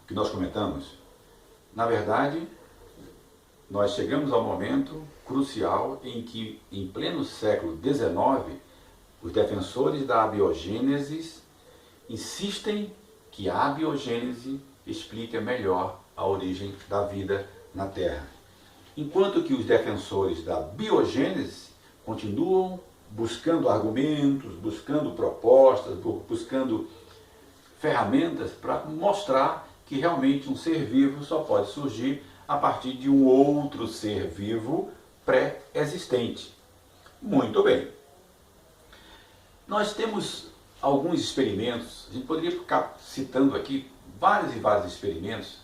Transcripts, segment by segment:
que nós comentamos, na verdade, nós chegamos ao momento crucial em que, em pleno século XIX, os defensores da abiogênese insistem que a abiogênese explica melhor a origem da vida na Terra. Enquanto que os defensores da biogênese continuam buscando argumentos, buscando propostas, buscando ferramentas para mostrar que realmente um ser vivo só pode surgir a partir de um outro ser vivo pré-existente. Muito bem. Nós temos alguns experimentos, a gente poderia ficar citando aqui vários e vários experimentos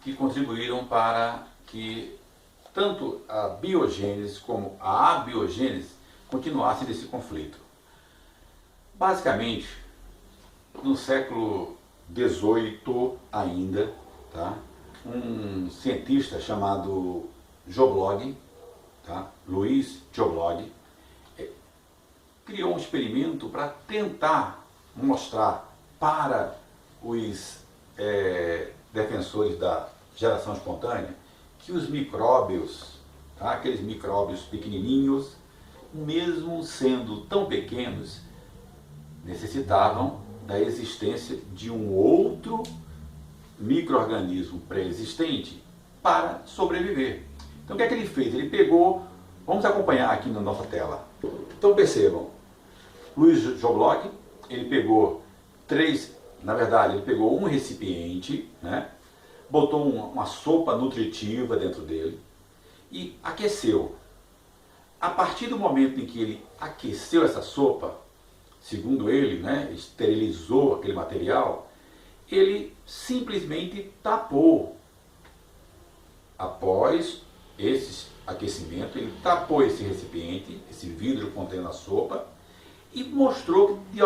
que contribuíram para que tanto a biogênese como a abiogênese continuassem nesse conflito. Basicamente, no século XVIII ainda, tá, um cientista chamado Joblog, tá, Louis Joblog, criou um experimento para tentar mostrar para os defensores da geração espontânea que os micróbios, tá, aqueles micróbios pequenininhos, mesmo sendo tão pequenos, necessitavam da existência de um outro micro-organismo pré-existente para sobreviver. Então o que é que ele fez? Ele pegou, vamos acompanhar aqui na nossa tela. Então percebam, Louis Joblog, ele pegou ele pegou um recipiente, né, botou uma sopa nutritiva dentro dele e aqueceu. A partir do momento em que ele aqueceu essa sopa, segundo ele, né, esterilizou aquele material, ele simplesmente tapou. Após esse aquecimento, ele tapou esse recipiente, esse vidro contendo a sopa, e mostrou que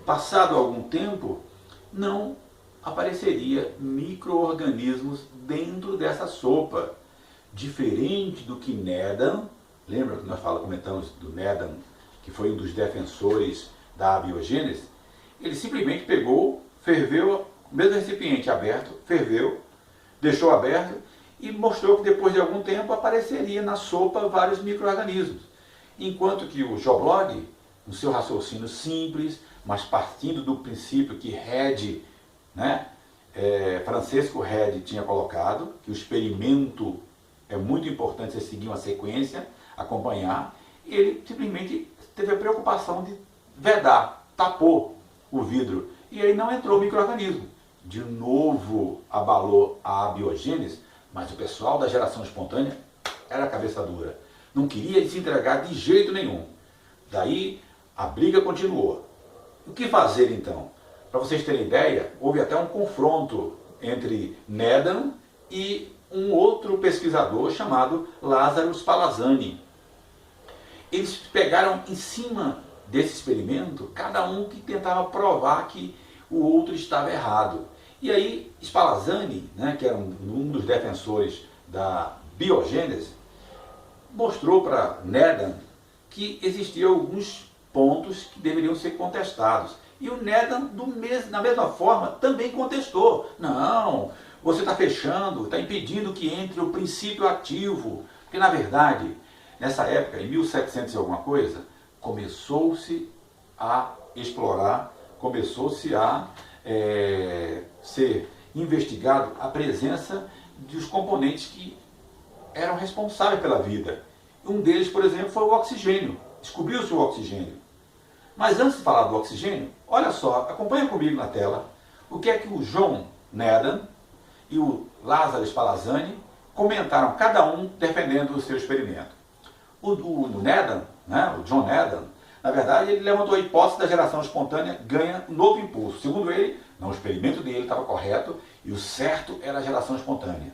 passado algum tempo, não apareceria micro-organismos dentro dessa sopa. Diferente do que Needham, lembra que nós comentamos do Needham, que foi um dos defensores da abiogênese? Ele simplesmente pegou, ferveu, o mesmo recipiente aberto, ferveu, deixou aberto e mostrou que depois de algum tempo apareceria na sopa vários micro-organismos. Enquanto que o Joblog, no seu raciocínio simples, mas partindo do princípio que Redi, né, Francisco Redi tinha colocado, que o experimento é muito importante você seguir uma sequência, acompanhar, ele simplesmente teve a preocupação de vedar, tapou o vidro, e aí não entrou o micro-organismo. De novo abalou a abiogênese, mas o pessoal da geração espontânea era cabeça dura. Não queria se entregar de jeito nenhum. Daí a briga continuou. O que fazer então? Para vocês terem ideia, houve até um confronto entre Needham e um outro pesquisador chamado Lázaro Spallanzani. Eles pegaram em cima desse experimento, cada um que tentava provar que o outro estava errado. E aí Spallanzani, né, que era um dos defensores da biogênese, mostrou para Needham que existiam alguns pontos que deveriam ser contestados. E o Needham, da mesma forma, também contestou. Não, você está fechando, está impedindo que entre o princípio ativo. Porque, na verdade, nessa época, em 1700 e alguma coisa, começou-se a explorar, começou-se a ser investigado a presença dos componentes que eram responsáveis pela vida. Um deles, por exemplo, foi o oxigênio. Descobriu-se o oxigênio. Mas antes de falar do oxigênio, olha só, acompanha comigo na tela o que é que o John Needham e o Lázaro Spallanzani comentaram, cada um defendendo o seu experimento. O Needham, né, o John Needham, na verdade, ele levantou a hipótese da geração espontânea ganha um novo impulso. Segundo ele, não, o experimento dele estava correto e o certo era a geração espontânea.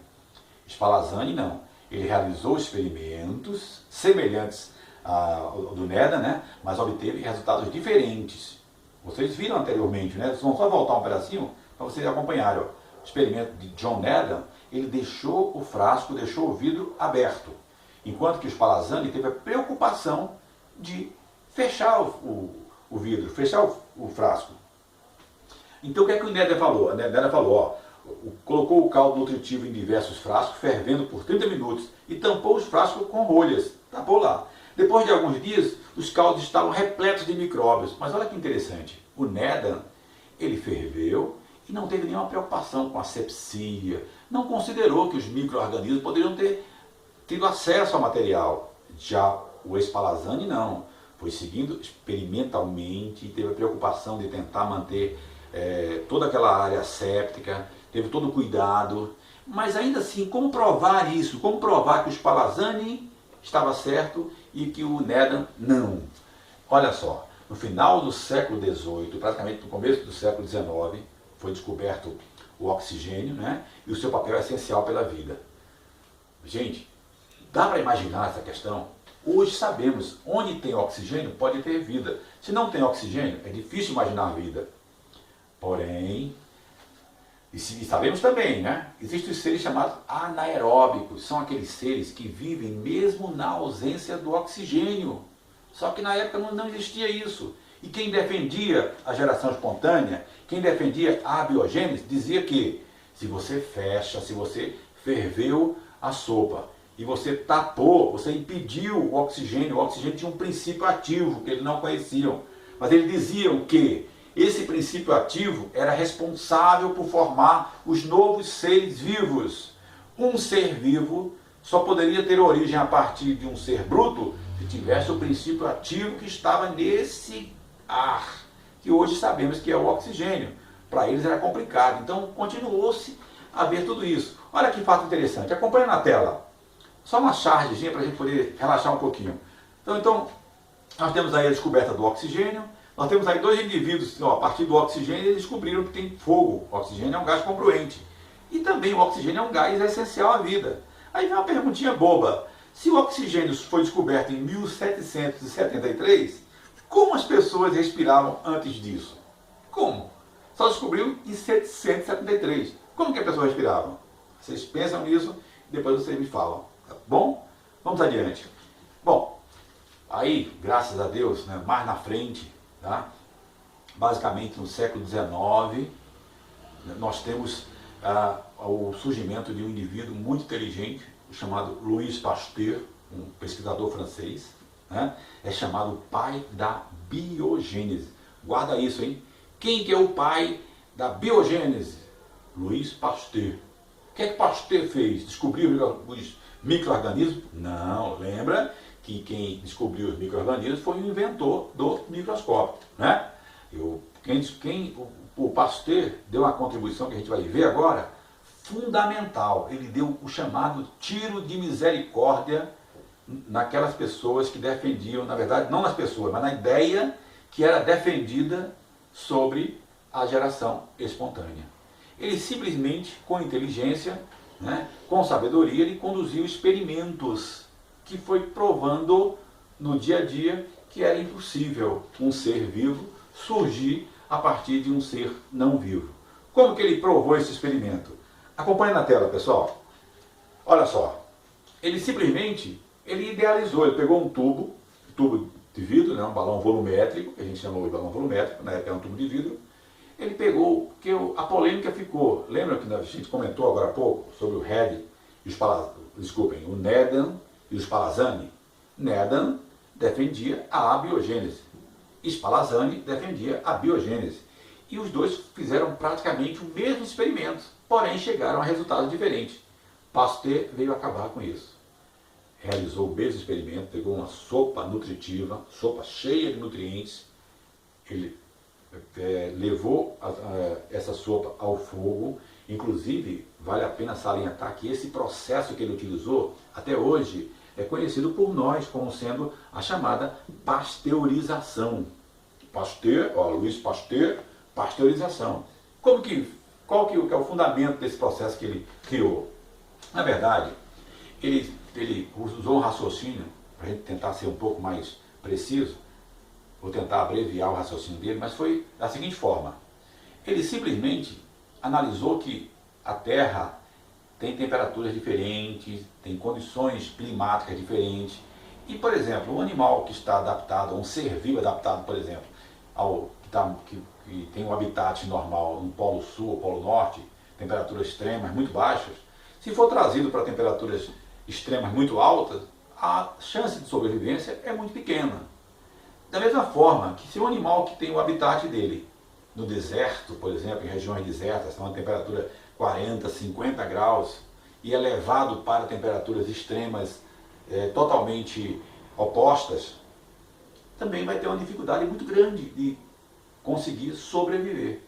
Spallanzani não. Ele realizou experimentos semelhantes ao do Needham, né, mas obteve resultados diferentes. Vocês viram anteriormente, né? Vamos só voltar um pedacinho para vocês acompanharem. Ó. O experimento de John Needham, ele deixou o frasco, deixou o vidro aberto, enquanto que o Spallanzani teve a preocupação de fechar o vidro, fechar o frasco. Então o que é que o Neder falou? A Neder falou, ó, colocou o caldo nutritivo em diversos frascos, fervendo por 30 minutos, e tampou os frascos com rolhas, tapou lá. Depois de alguns dias, os caldos estavam repletos de micróbios. Mas olha que interessante, o Nedan, ele ferveu e não teve nenhuma preocupação com a sepsia, não considerou que os micro-organismos poderiam ter tido acesso ao material. Já o Spallanzani não, foi seguindo experimentalmente, teve a preocupação de tentar manter toda aquela área séptica, teve todo o cuidado, mas ainda assim, como provar isso? Como provar que o Spallanzani estava certo e que o Nedan não? Olha só, no final do século XVIII, praticamente no começo do século XIX, foi descoberto o oxigênio, né? E o seu papel é essencial pela vida. Gente, dá para imaginar essa questão? Hoje sabemos, onde tem oxigênio pode ter vida. Se não tem oxigênio, é difícil imaginar vida. Porém, e sabemos também, né? Existem os seres chamados anaeróbicos, são aqueles seres que vivem mesmo na ausência do oxigênio. Só que na época não existia isso. E quem defendia a geração espontânea, quem defendia a abiogênese, dizia que se você fecha, se você ferveu a sopa e você tapou, você impediu o oxigênio tinha um princípio ativo que eles não conheciam. Mas eles diziam que esse princípio ativo era responsável por formar os novos seres vivos. Um ser vivo só poderia ter origem a partir de um ser bruto se tivesse o princípio ativo que estava nesse ar, que hoje sabemos que é o oxigênio. Para eles era complicado, então continuou-se a ver tudo isso. Olha que fato interessante, acompanha na tela. Só uma chargezinha para a gente poder relaxar um pouquinho. Então, nós temos aí a descoberta do oxigênio, nós temos aí dois indivíduos, a partir do oxigênio, eles descobriram que tem fogo. O oxigênio é um gás congruente. E também o oxigênio é um gás essencial à vida. Aí vem uma perguntinha boba. Se o oxigênio foi descoberto em 1773, como as pessoas respiravam antes disso? Como? Só descobriu em 773. Como que as pessoas respiravam? Vocês pensam nisso e depois vocês me falam. Tá bom? Vamos adiante. Bom, aí, graças a Deus, né, mais na frente, tá? Basicamente no século XIX, nós temos o surgimento de um indivíduo muito inteligente, chamado Louis Pasteur, um pesquisador francês, né? É chamado o pai da biogênese. Guarda isso, hein? Quem que é o pai da biogênese? Louis Pasteur. O que é que Pasteur fez? Descobriu os micro-organismos? Não, lembra que quem descobriu os micro-organismos foi o inventor do microscópio, né? O Pasteur deu uma contribuição que a gente vai ver agora, fundamental. Ele deu o chamado tiro de misericórdia naquelas pessoas que defendiam, na verdade, não nas pessoas, mas na ideia que era defendida sobre a geração espontânea. Ele simplesmente, com inteligência, né, com sabedoria, ele conduziu experimentos que foi provando no dia a dia que era impossível um ser vivo surgir a partir de um ser não vivo. Como que ele provou esse experimento? Acompanhe na tela, pessoal. Olha só. Ele simplesmente, ele idealizou, ele pegou um tubo de vidro, né, um balão volumétrico, que a gente chamou de balão volumétrico, na época era um tubo de vidro. Ele pegou, porque a polêmica ficou, lembra que a gente comentou agora há pouco sobre o Red e os desculpem, o Nedan e o Spallanzani? Nedan defendia a abiogênese, Spallanzani defendia a biogênese. E os dois fizeram praticamente o mesmo experimento, porém chegaram a resultados diferentes. Pasteur veio acabar com isso. Realizou o mesmo experimento, pegou uma sopa nutritiva, sopa cheia de nutrientes, ele levou essa sopa ao fogo. Inclusive, vale a pena salientar que esse processo que ele utilizou, até hoje, é conhecido por nós como sendo a chamada pasteurização. Pasteur, Louis Pasteur, pasteurização. Qual que é o fundamento desse processo que ele criou? Na verdade, ele usou um raciocínio, para a gente tentar ser um pouco mais preciso, vou tentar abreviar o raciocínio dele, mas foi da seguinte forma. Ele simplesmente analisou que a Terra tem temperaturas diferentes, tem condições climáticas diferentes. E, por exemplo, um animal que está adaptado, um ser vivo adaptado, por exemplo, que tem um habitat normal no Polo Sul ou Polo Norte, temperaturas extremas muito baixas, se for trazido para temperaturas extremas muito altas, a chance de sobrevivência é muito pequena. Da mesma forma que se um animal que tem o habitat dele no deserto, por exemplo, em regiões desertas, uma temperatura 40, 50 graus, e é levado para temperaturas extremas totalmente opostas, também vai ter uma dificuldade muito grande de conseguir sobreviver.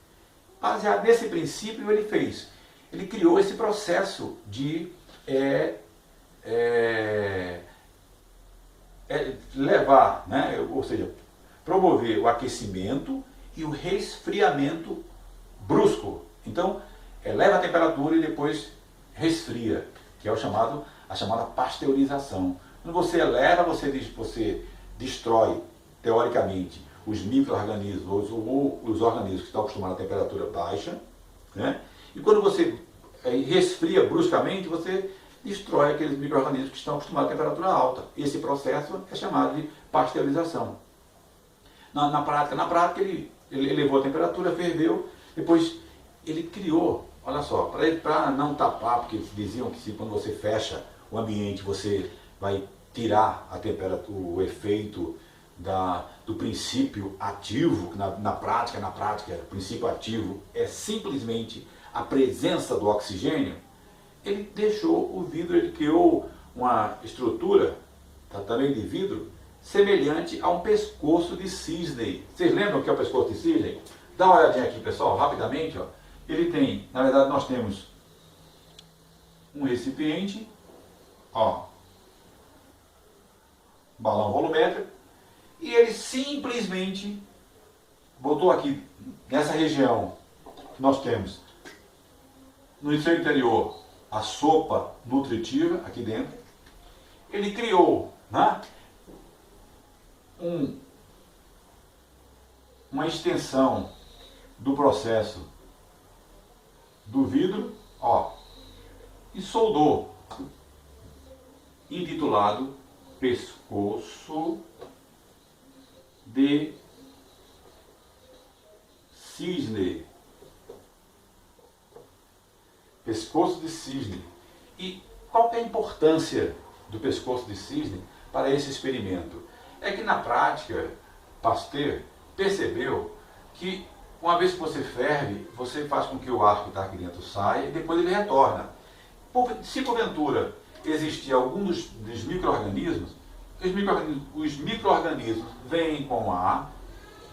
Baseado nesse princípio, ele criou esse processo de levar, né, ou seja, promover o aquecimento e o resfriamento brusco. Então, eleva a temperatura e depois resfria, que é a chamada pasteurização. Quando você eleva, você destrói, teoricamente, os micro-organismos ou os organismos que estão acostumados a temperatura baixa, né? E quando você resfria bruscamente, você destrói aqueles micro-organismos que estão acostumados a temperatura alta. Esse processo é chamado de pasteurização. Na prática ele elevou a temperatura, ferveu, depois ele criou, olha só, para não tapar, porque diziam que quando você fecha o ambiente, você vai tirar a temperatura, o efeito do princípio ativo, na prática, o princípio ativo é simplesmente a presença do oxigênio. Ele deixou o vidro, ele criou uma estrutura, também de vidro, semelhante a um pescoço de cisne. Vocês lembram o que é o pescoço de cisne? Dá uma olhadinha aqui, pessoal, rapidamente. Ó. Ele tem, na verdade, nós temos um recipiente, ó, balão volumétrico, e ele simplesmente botou aqui, nessa região, nós temos no seu interior a sopa nutritiva, aqui dentro. Ele criou, né, uma extensão do processo do vidro, ó, e soldou, intitulado pescoço de cisne. Pescoço de cisne. E qual é a importância do pescoço de cisne para esse experimento? É que na prática, Pasteur percebeu que uma vez que você ferve, você faz com que o ar que está aqui dentro saia e depois ele retorna. Se porventura existir algum dos micro-organismos, os micro-organismos vêm com o ar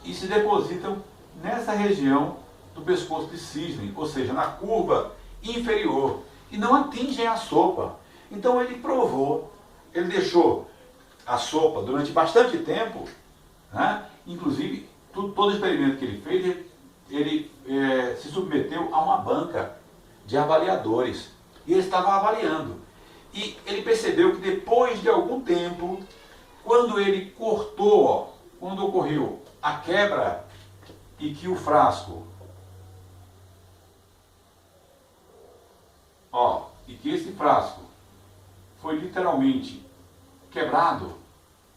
e se depositam nessa região do pescoço de cisne, ou seja, na curva inferior, e não atingem a sopa. Então ele deixou a sopa durante bastante tempo, né? Inclusive todo experimento que ele fez, ele se submeteu a uma banca de avaliadores, e eles estavam avaliando. E ele percebeu que depois de algum tempo, quando ele cortou, ó, quando ocorreu a quebra e que o frasco, ó, e que esse frasco foi literalmente quebrado,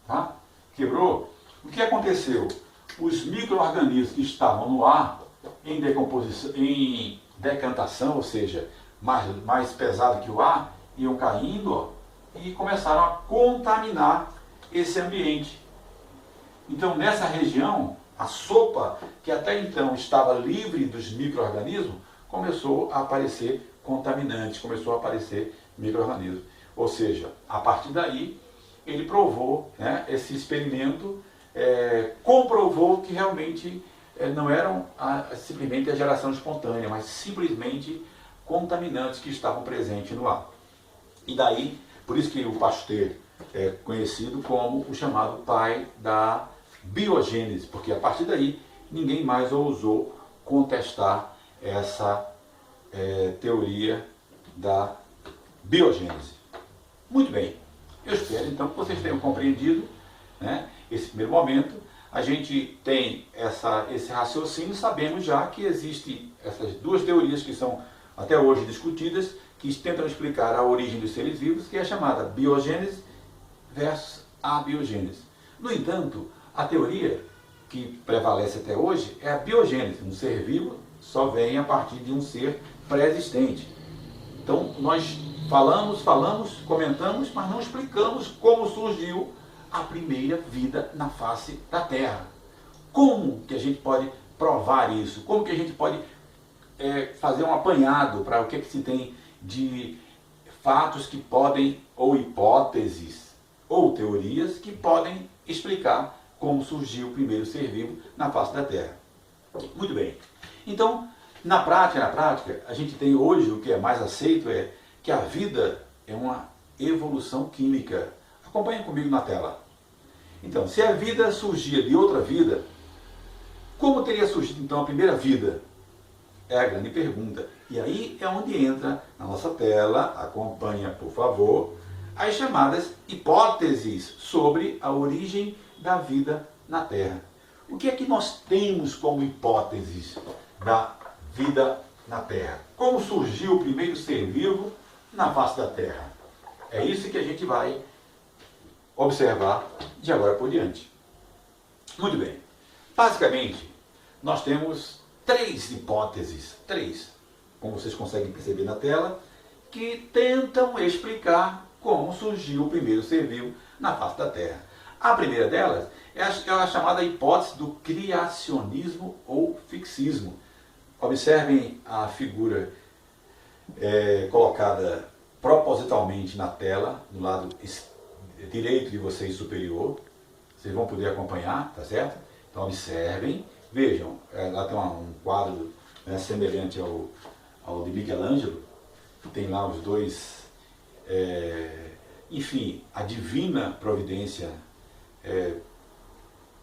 tá? Quebrou. O que aconteceu? Os micro-organismos que estavam no ar, em decomposição, em decantação, ou seja, mais pesado que o ar, iam caindo, ó, e começaram a contaminar esse ambiente. Então, nessa região, a sopa, que até então estava livre dos micro-organismos, começou a aparecer contaminantes, começou a aparecer micro-organismos. Ou seja, a partir daí, ele provou, né, esse experimento, comprovou que realmente não eram simplesmente a geração espontânea, mas simplesmente contaminantes que estavam presentes no ar. E daí, por isso que o Pasteur é conhecido como o chamado pai da biogênese, porque a partir daí ninguém mais ousou contestar essa teoria da biogênese. Muito bem, eu espero então que vocês tenham compreendido, né, esse primeiro momento. A gente tem esse raciocínio, sabemos já que existem essas duas teorias que são até hoje discutidas, que tentam explicar a origem dos seres vivos, que é a chamada biogênese versus abiogênese. No entanto, a teoria que prevalece até hoje é a biogênese. Um ser vivo só vem a partir de um ser pré-existente. Então nós falamos, comentamos, mas não explicamos como surgiu a primeira vida na face da Terra. Como que a gente pode provar isso? Como que a gente pode fazer um apanhado para o que se tem de fatos que podem, ou hipóteses, ou teorias que podem explicar como surgiu o primeiro ser vivo na face da Terra. Muito bem. Então, na prática, a gente tem hoje, o que é mais aceito é que a vida é uma evolução química. Acompanhem comigo na tela. Então, se a vida surgia de outra vida, como teria surgido então a primeira vida? É a grande pergunta. E aí é onde entra na nossa tela, acompanha por favor, as chamadas hipóteses sobre a origem da vida na Terra. O que é que nós temos como hipóteses da vida na Terra? Como surgiu o primeiro ser vivo na face da Terra? É isso que a gente vai observar de agora por diante. Muito bem. Basicamente, nós temos três hipóteses, como vocês conseguem perceber na tela, que tentam explicar como surgiu o primeiro ser vivo na face da Terra. A primeira delas é a chamada hipótese do criacionismo ou fixismo. Observem a figura colocada propositalmente na tela, do lado direito de vocês superior. Vocês vão poder acompanhar, tá certo? Então observem, vejam, lá tem um quadro semelhante ao de Michelangelo, tem lá os dois, enfim, a divina providência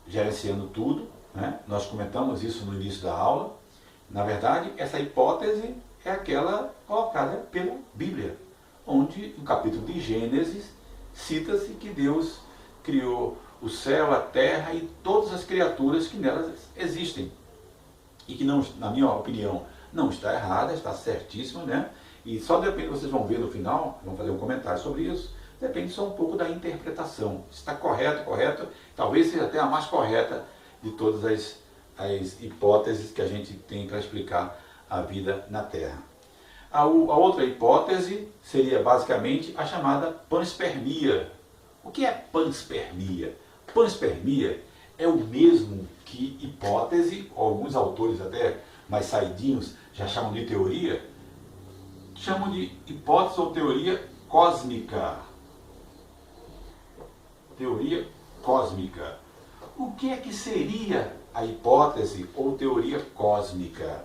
gerenciando tudo, né? Nós comentamos isso no início da aula. Na verdade, essa hipótese é aquela colocada pela Bíblia, onde no capítulo de Gênesis cita-se que Deus criou o céu, a terra e todas as criaturas que nelas existem. E que, não, na minha opinião, não está errada, está certíssima, né? E só depende, vocês vão ver no final, vão fazer um comentário sobre isso, depende só um pouco da interpretação. Se está correto, talvez seja até a mais correta de todas as hipóteses que a gente tem para explicar a vida na Terra. A outra hipótese seria basicamente a chamada panspermia. O que é panspermia? Panspermia é o mesmo que hipótese, alguns autores até mais saidinhos já chamam de teoria, chamam de hipótese ou teoria cósmica. Teoria cósmica. O que é que seria a hipótese ou teoria cósmica?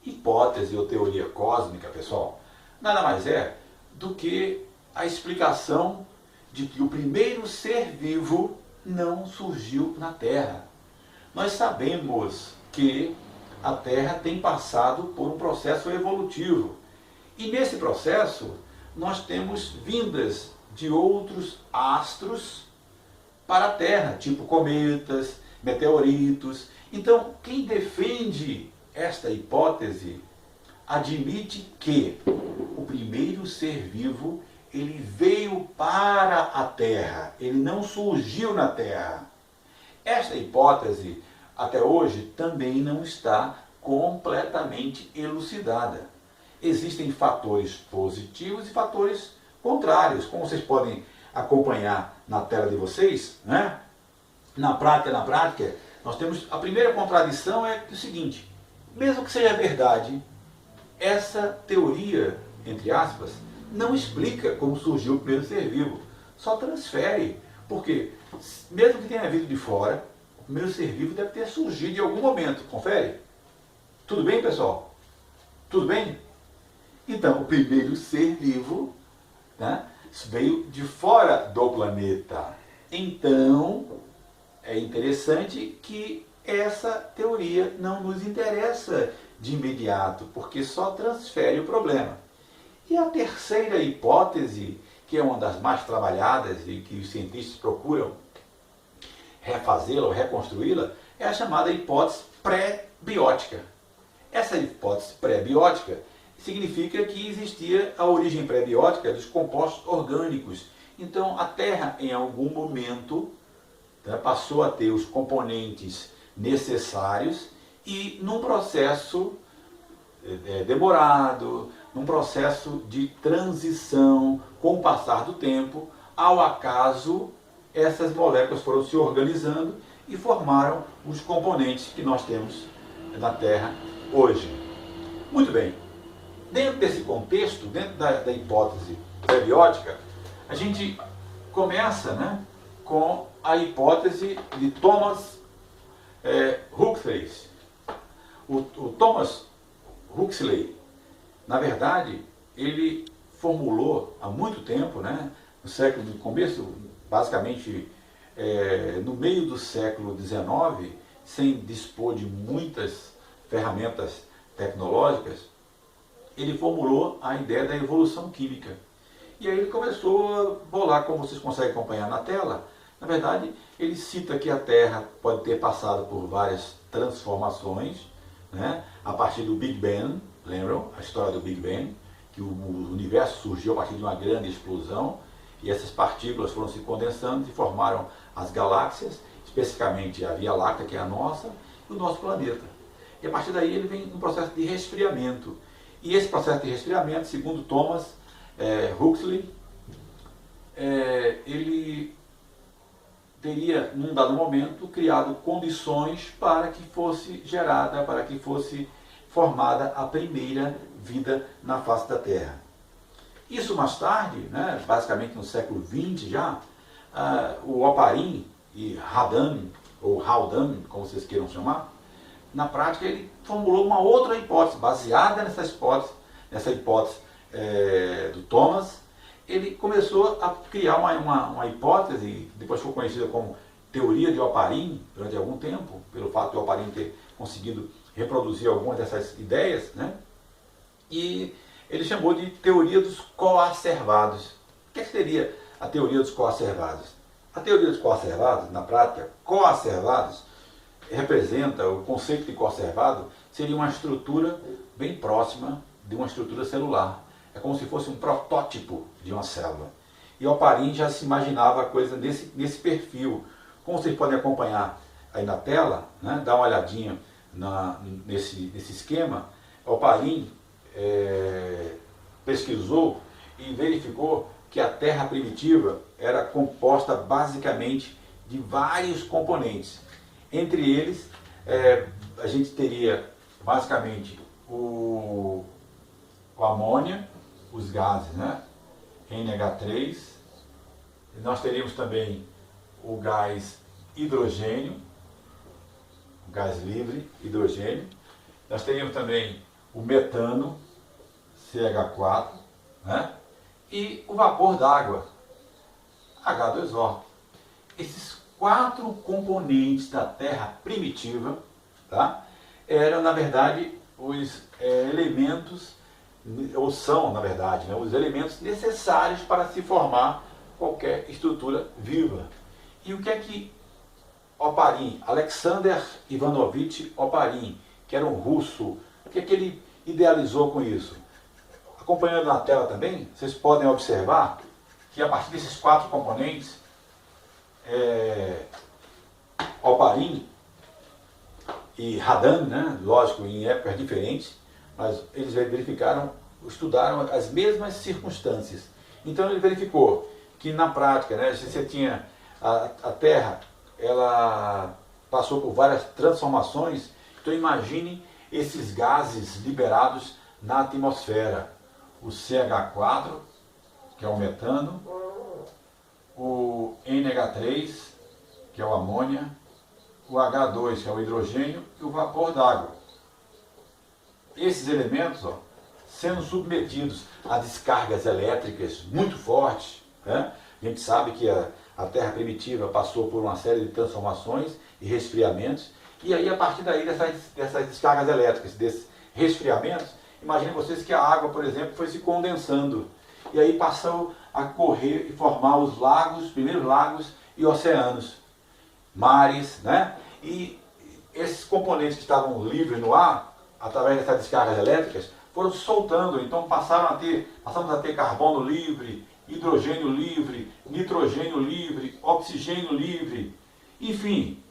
Hipótese ou teoria cósmica, pessoal, nada mais é do que a explicação de que o primeiro ser vivo não surgiu na Terra. Nós sabemos que a Terra tem passado por um processo evolutivo. E nesse processo, nós temos vindas de outros astros para a Terra, tipo cometas, meteoritos. Então, quem defende esta hipótese admite que o primeiro ser vivo ele veio para a Terra, ele não surgiu na Terra. Esta hipótese, até hoje, também não está completamente elucidada. Existem fatores positivos e fatores contrários, como vocês podem acompanhar na tela de vocês, né? Na prática, nós temos a primeira contradição é o seguinte: mesmo que seja verdade, essa teoria, entre aspas, não explica como surgiu o primeiro ser vivo, só transfere, porque mesmo que tenha vindo de fora, o primeiro ser vivo deve ter surgido em algum momento. Confere? Tudo bem, pessoal? Tudo bem? Então, o primeiro ser vivo, né, veio de fora do planeta. Então, é interessante que essa teoria não nos interessa de imediato, porque só transfere o problema. E a terceira hipótese, que é uma das mais trabalhadas e que os cientistas procuram refazê-la ou reconstruí-la, é a chamada hipótese pré-biótica. Essa hipótese pré-biótica significa que existia a origem pré-biótica dos compostos orgânicos. Então, a Terra, em algum momento, passou a ter os componentes necessários e num processo demorado, num processo de transição com o passar do tempo, ao acaso essas moléculas foram se organizando e formaram os componentes que nós temos na Terra hoje. Muito bem, dentro desse contexto, dentro da hipótese periódica, a gente começa, né, com a hipótese de Thomas Huxley. O Thomas Huxley, na verdade, ele formulou há muito tempo, né, no começo, basicamente no meio do século XIX, sem dispor de muitas ferramentas tecnológicas, ele formulou a ideia da evolução química. E aí ele começou a bolar, como vocês conseguem acompanhar na tela. Na verdade, ele cita que a Terra pode ter passado por várias transformações, né? A partir do Big Bang, lembram a história do Big Bang? Que o universo surgiu a partir de uma grande explosão e essas partículas foram se condensando e formaram as galáxias, especificamente a Via Láctea, que é a nossa, e o nosso planeta. E a partir daí ele vem um processo de resfriamento. E esse processo de resfriamento, segundo Thomas Huxley, ele teria, num dado momento, criado condições para que fosse gerada, para que fosse formada a primeira vida na face da Terra. Isso mais tarde, né, basicamente no século XX já, o Oparin e Haldane, ou Haldane, como vocês queiram chamar, na prática ele formulou uma outra hipótese, baseada nessa hipótese do Thomas. Ele começou a criar uma hipótese, depois foi conhecida como teoria de Oparin, durante algum tempo, pelo fato de Oparin ter conseguido reproduzir algumas dessas ideias, né? E ele chamou de teoria dos coacervados. O que seria a teoria dos coacervados? A teoria dos coacervados, na prática, coacervados, representa, o conceito de coacervado seria uma estrutura bem próxima de uma estrutura celular. É como se fosse um protótipo de uma célula. E Oparin já se imaginava a coisa nesse perfil. Como vocês podem acompanhar aí na tela, né, dá uma olhadinha nesse esquema, Oparin pesquisou e verificou que a Terra primitiva era composta basicamente de vários componentes. Entre eles, a gente teria basicamente o amônia, os gases, né? NH3, nós teríamos também o gás hidrogênio, o gás livre, hidrogênio, nós teríamos também o metano, CH4, né? E o vapor d'água, H2O. Esses 4 componentes da Terra primitiva, tá, eram, na verdade, os elementos, ou são, na verdade, né, os elementos necessários para se formar qualquer estrutura viva. E o que é que Oparin, Alexander Ivanovich Oparin, que era um russo, o que é que ele idealizou com isso? Acompanhando na tela também, vocês podem observar que a partir desses 4 componentes, Oparin e Haldane, né, lógico, em épocas diferentes, mas eles verificaram, estudaram as mesmas circunstâncias. Então ele verificou que na prática, né, se você tinha a Terra, ela passou por várias transformações, então imagine esses gases liberados na atmosfera. O CH4, que é o metano, o NH3, que é o amônia, o H2, que é o hidrogênio, e o vapor d'água. Esses elementos, sendo submetidos a descargas elétricas muito fortes, né? A gente sabe que a Terra primitiva passou por uma série de transformações e resfriamentos, e aí a partir daí dessas descargas elétricas, desses resfriamentos, imaginem vocês que a água, por exemplo, foi se condensando, e aí passou a correr e formar os lagos, primeiros lagos e oceanos, mares, né? E esses componentes que estavam livres no ar, através dessas descargas elétricas, foram se soltando, então passamos a ter carbono livre, hidrogênio livre, nitrogênio livre, oxigênio livre, enfim.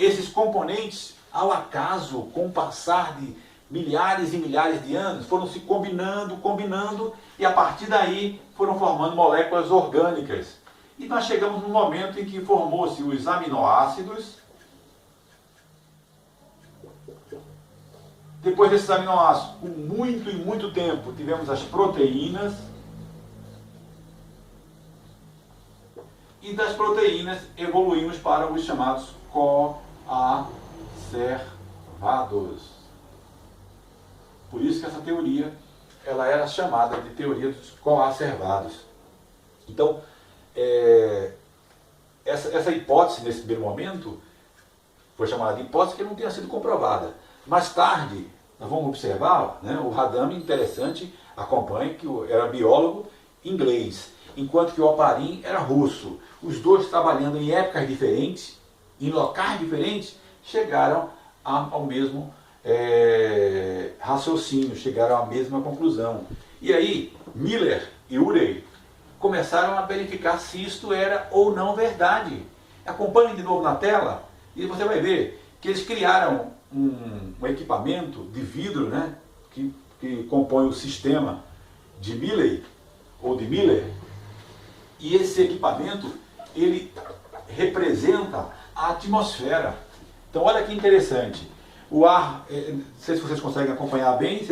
esses componentes, ao acaso, com o passar de milhares e milhares de anos, foram se combinando, e a partir daí foram formando moléculas orgânicas. E nós chegamos no momento em que formou-se os aminoácidos. Depois desses aminoácidos, com muito e muito tempo, tivemos as proteínas. E das proteínas evoluímos para os chamados coacervados. Por isso que essa teoria ela era chamada de teoria dos coacervados. Então, essa hipótese, nesse primeiro momento, foi chamada de hipótese que não tinha sido comprovada. Mais tarde, nós vamos observar, né, o Radames, interessante, acompanha que era biólogo inglês, enquanto que o Oparin era russo. Os dois, trabalhando em épocas diferentes, em locais diferentes, chegaram ao mesmo raciocínio, chegaram à mesma conclusão. E aí, Miller e Urey começaram a verificar se isto era ou não verdade. Acompanhem de novo na tela e você vai ver que eles criaram um equipamento de vidro, né, que compõe o sistema de Milley, ou de Miller, e esse equipamento ele representa a atmosfera. Então olha que interessante, o ar, não sei se vocês conseguem acompanhar bem,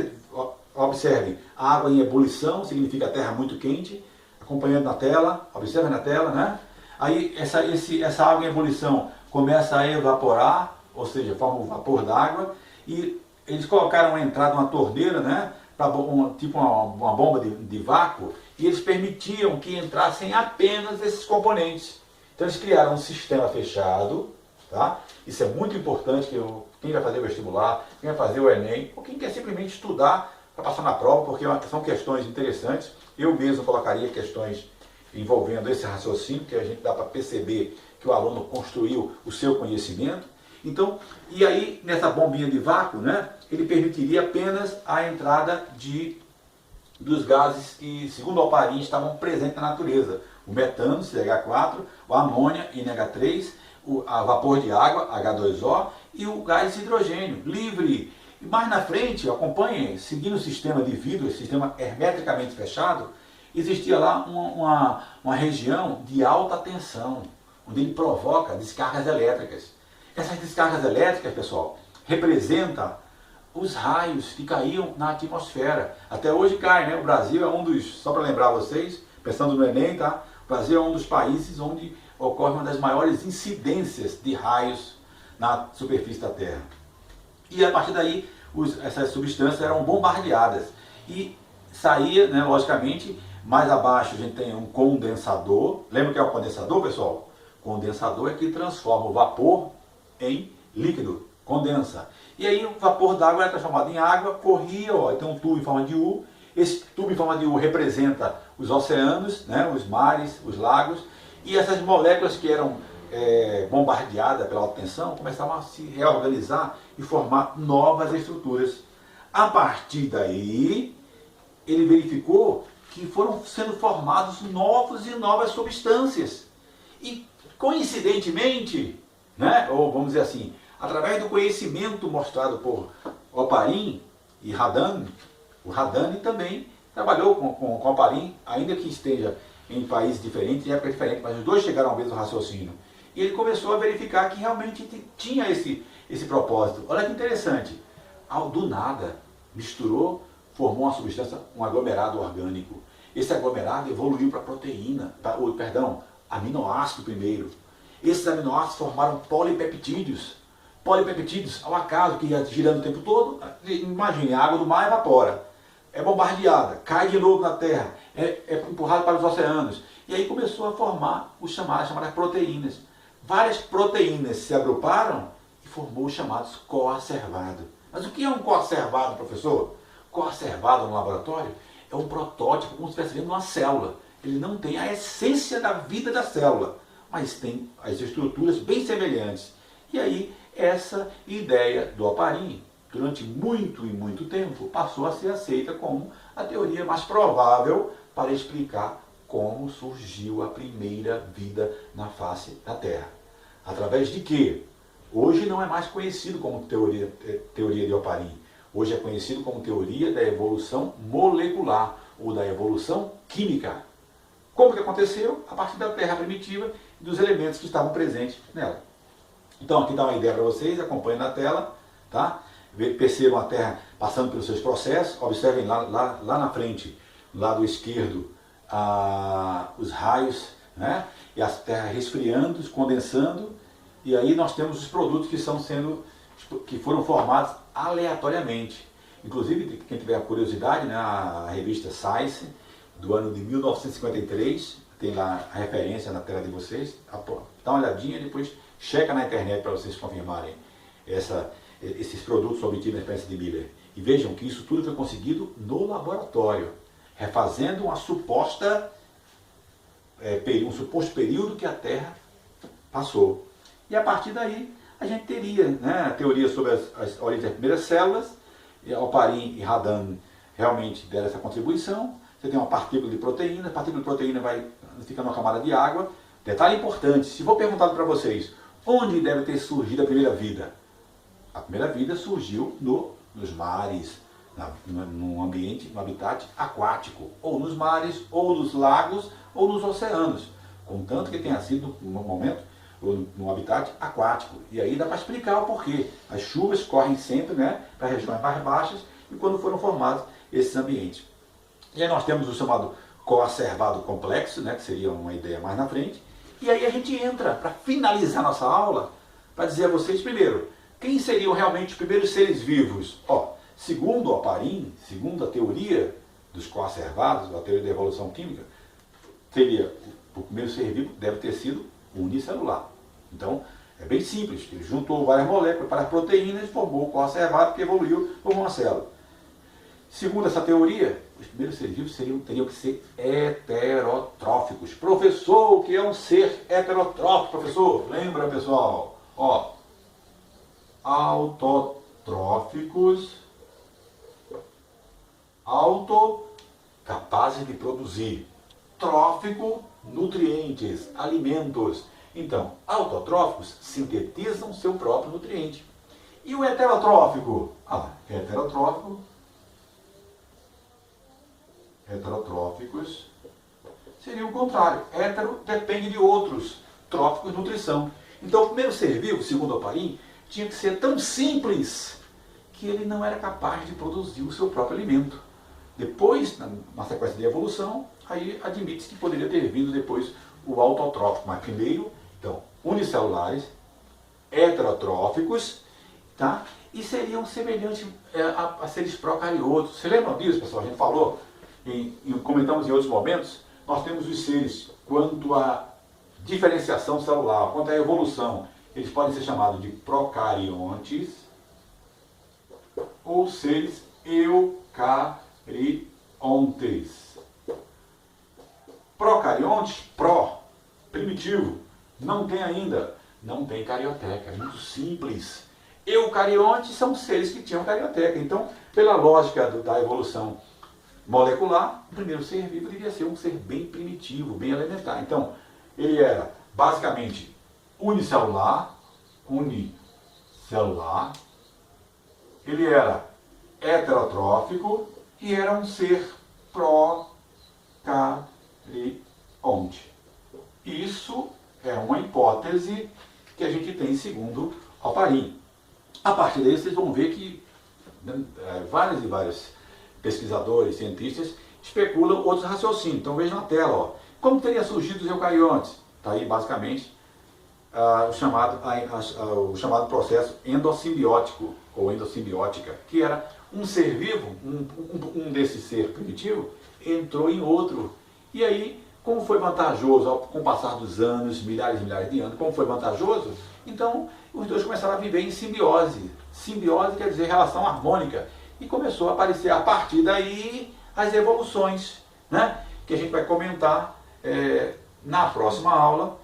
observem, a água em ebulição significa a terra muito quente, acompanhando na tela, observem na tela, né? Aí essa água em ebulição começa a evaporar, ou seja, forma o vapor d'água, e eles colocaram uma entrada, uma torneira, né, tipo uma bomba de vácuo, e eles permitiam que entrassem apenas esses componentes. Então eles criaram um sistema fechado, tá? Isso é muito importante, quem vai fazer o vestibular, quem vai fazer o Enem, ou quem quer simplesmente estudar para passar na prova, porque são questões interessantes. Eu mesmo colocaria questões envolvendo esse raciocínio, que a gente dá para perceber que o aluno construiu o seu conhecimento. Então, e aí nessa bombinha de vácuo, né, ele permitiria apenas a entrada dos gases que, segundo o Oparin, estavam presentes na natureza. O metano, CH4, o amônia, NH3, a vapor de água, H2O, e o gás hidrogênio, livre. E mais na frente, acompanhem, seguindo o sistema de vidro, esse sistema hermeticamente fechado, existia lá uma região de alta tensão, onde ele provoca descargas elétricas. Essas descargas elétricas, pessoal, representam os raios que caíam na atmosfera. Até hoje cai, né? O Brasil é um dos, só para lembrar vocês, pensando no Enem, tá? O Brasil é um dos países onde ocorre uma das maiores incidências de raios na superfície da Terra. E a partir daí, essas substâncias eram bombardeadas. E saía, né, logicamente, mais abaixo a gente tem um condensador. Lembra o que é o condensador, pessoal? Condensador é que transforma o vapor em líquido, condensa. E aí o vapor d'água era transformado em água, corria, ó, tem um tubo em forma de U. Esse tubo em forma de U representa os oceanos, né, os mares, os lagos. E essas moléculas que eram bombardeadas pela alta tensão começavam a se reorganizar e formar novas estruturas. A partir daí, ele verificou que foram sendo formados novos e novas substâncias. E, coincidentemente, né, ou vamos dizer assim, através do conhecimento mostrado por Oparin e Radames, o Radames também trabalhou com Oparin, ainda que esteja em países diferentes, em épocas diferentes, mas os dois chegaram ao mesmo raciocínio. E ele começou a verificar que realmente tinha esse propósito. Olha que interessante, do nada, misturou, formou uma substância, um aglomerado orgânico. Esse aglomerado evoluiu para proteína, aminoácido primeiro. Esses aminoácidos formaram polipeptídeos. Polipeptídeos, ao acaso, que ia girando o tempo todo, imagine, a água do mar evapora, é bombardeada, cai de novo na terra, é empurrada para os oceanos. E aí começou a formar as chamadas proteínas. Várias proteínas se agruparam e formou os chamados coacervados. Mas o que é um coacervado, professor? Coacervado no laboratório é um protótipo, como se estivesse vendo uma célula. Ele não tem a essência da vida da célula, mas tem as estruturas bem semelhantes. E aí, essa ideia do Oparin, durante muito e muito tempo, passou a ser aceita como a teoria mais provável para explicar como surgiu a primeira vida na face da Terra. Através de quê? Hoje não é mais conhecido como teoria de Oparin. Hoje é conhecido como teoria da evolução molecular ou da evolução química. Como que aconteceu? A partir da Terra primitiva e dos elementos que estavam presentes nela. Então aqui dá uma ideia para vocês, acompanhem na tela, tá? Percebam a Terra passando pelos seus processos, observem lá na frente, do lado esquerdo, os raios, né? E a Terra resfriando, condensando, e aí nós temos os produtos que foram formados aleatoriamente. Inclusive, quem tiver a curiosidade, né, a revista Science, do ano de 1953, tem lá a referência na tela de vocês, dá uma olhadinha e depois checa na internet para vocês confirmarem esses produtos obtidos na experiência de Miller. E vejam que isso tudo foi conseguido no laboratório, refazendo um suposto período que a Terra passou. E a partir daí, a gente teria, né, a teoria sobre as origens das primeiras células, Oparin e Radan realmente deram essa contribuição. Você tem uma partícula de proteína, a partícula de proteína fica numa camada de água. Detalhe importante, se for perguntado para vocês, onde deve ter surgido a primeira vida? A primeira vida surgiu nos mares, num ambiente, no habitat aquático, ou nos mares, ou nos lagos, ou nos oceanos. Contanto que tenha sido, no momento, no habitat aquático. E aí dá para explicar o porquê. As chuvas correm sempre, né, para regiões mais baixas e quando foram formados esses ambientes. E aí nós temos o chamado coacervado complexo, né, que seria uma ideia mais na frente. E aí a gente entra para finalizar nossa aula, para dizer a vocês primeiro, quem seriam realmente os primeiros seres vivos? Segundo Oparin, segundo a teoria dos coacervados, a teoria da evolução química, o primeiro ser vivo deve ter sido unicelular. Então, é bem simples. Ele juntou várias moléculas para as proteínas e formou o coacervado que evoluiu como uma célula. Segundo essa teoria, os primeiros seres vivos teriam que ser heterotróficos. Professor, o que é um ser heterotrófico, professor? Lembra, pessoal? Autotróficos, capazes de produzir. Trófico, nutrientes, alimentos. Então, autotróficos sintetizam seu próprio nutriente. E o heterotrófico? Heterotróficos seria o contrário. Hetero depende de outros. Tróficos, nutrição. Então, o primeiro ser vivo, segundo Oparin, tinha que ser tão simples que ele não era capaz de produzir o seu próprio alimento. Depois, na sequência de evolução, aí admite-se que poderia ter vindo depois o autotrófico. Mas primeiro, então, unicelulares, heterotróficos, tá? E seriam semelhantes a seres procariotos. Você lembra disso, pessoal? A gente falou, e comentamos em outros momentos, nós temos os seres, quanto à diferenciação celular, quanto à evolução, eles podem ser chamados de procariontes ou seres eucariontes. Procariontes, primitivo, não tem carioteca, é muito simples. Eucariontes são seres que tinham carioteca. Então, pela lógica da evolução molecular, o primeiro ser vivo devia ser um ser bem primitivo, bem elementar. Então, ele era basicamente unicelular, ele era heterotrófico e era um ser procarionte. Isso é uma hipótese que a gente tem segundo Oparin. A partir daí vocês vão ver que vários pesquisadores, cientistas, especulam outros raciocínios. Então veja na tela, como teria surgido os eucariontes? Está aí basicamente o chamado processo endossimbiótico ou endossimbiótica, que era um ser vivo, um desse ser primitivo, entrou em outro. E aí, como foi vantajoso, com o passar dos anos, milhares e milhares de anos, como foi vantajoso, então os dois começaram a viver em simbiose. Simbiose quer dizer relação harmônica. E começou a aparecer a partir daí as evoluções, né? Que a gente vai comentar na próxima aula.